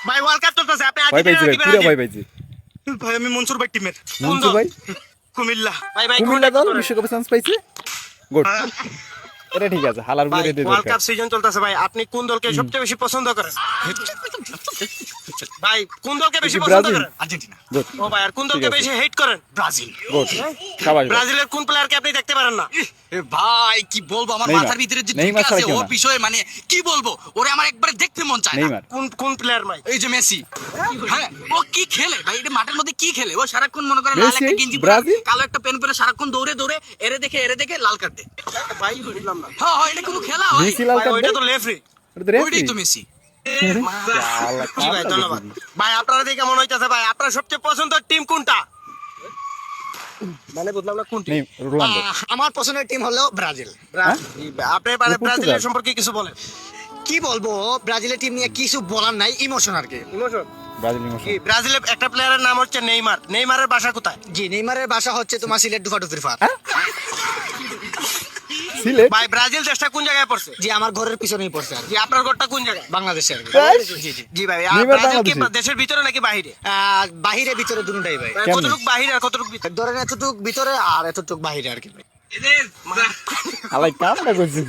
ভাই world cup চলতেছে, আপনি ভয় পাইছি ভাই, আর্জেন্টিনা পুরো কি ভয় পাইছি। ভাই আমি মনসুর ভাই টিমের। মনসুর ভাই কুমিল্লা। ভাই ভাই কুমিল্লা দল বিশ্বকাপে চান্স পাইছে, গুড, এটা ঠিক আছে। হালার ভাই বুঝে দিয়ে ওয়ার্ল্ড দরকার। কাপ সিজন চলতেছে ভাই, আপনি কোন দলকে সবচেয়ে বেশি পছন্দ করেন? ভাই কোন দলকে বেশি পছন্দ ব্রাজিল, করেন? আর্জেন্টিনা। গুড, ও ভাই আর কোন দলকে ঠিক আছে। বেশি হেট করেন? ব্রাজিল। গুড, শাবাশ ভাই। ব্রাজিলের কোন প্লেয়ারকে আপনি দেখতে পারেন না? এ ভাই কি বলবো, আমার নেইমার। মাথার ভিতরে যে নেইমার ঢুকে ছাড়া আছে কেউ ওর না। বিষয়ে, মানে কি বলবো, ওরে আমার একবারে দেখতে মন চায় না। নেইমার, কোন প্লেয়ার ভাই? এই যে মেসি, হ্যাঁ ও কি খেলে ভাই, এটা মাঠের মধ্যে কি খেলে, ও সারাক্ষণ মনে করে লাল মেসি, একটা গেঞ্জি পরে, ব্রাজিল। কালো একটা প্যান্ট পরে সারাক্ষণ দৌড়ে দৌড়ে এরে দেখে লাল কার্ড দেয়। ভাই বুঝলাম না। হ্যাঁ হ্যাঁ, এটা কোনো খেলা হয়? মেসি লাল ভাই কার্ড ওইটা দেয়? তো লেফরি। ওটা তো রেফারি। ওইটাই তো মেসি। শালা, জি ভাই কামটা ধন্যবাদ। দেখি। ভাই আপনারা দেখে মনে হইতাছে ভাই আপনার সবচেয়ে পছন্দের টিম কোনটা? মানে বুঝলাম না কোন টিম। নেই, রোনালদো। আমার পছন্দের টিম হলো ব্রাজিল। আপনি মানে পর্তুগাল। ব্রাজিলের সম্পর্কে কিছু বলেন। কি বলবো, ব্রাজিলের টিম নিয়ে কিছু বলার নাই, ইমোশন আর কি। ইমোশন। Brazil emotion. কি ব্রাজিলের একটা প্লেয়ারের নাম হচ্ছে নেইমার। নেইমারের বাসা কোথায়? জি, নেইমারের বাসা হচ্ছে তোমার সিলেট দুফাটুফির ফার। সিলেট। ভাই ব্রাজিল দেশটা কোন জায়গায় পড়ছে? জি, আমার ঘরের পিছনেই পড়ছে আর কি। জি আপনার ঘরটা কোন জায়গায়? বাংলাদেশে আর কি। তাই? জি জি। জি ভাই নেইমার ব্রাজিল কি বাংলাদেশে? দেশের ভিতরে নাকি বাইরে? বাহিরে ভিতরে দুটোটাই ভাই। ভাই, কেমনে? কতটুক বাহিরে আর কতটুক ভিতরে? ধরেন এতটুক ভিতরে আর এতটুক বাহিরে আর কি ভাই। আলাই কামটা করছিস।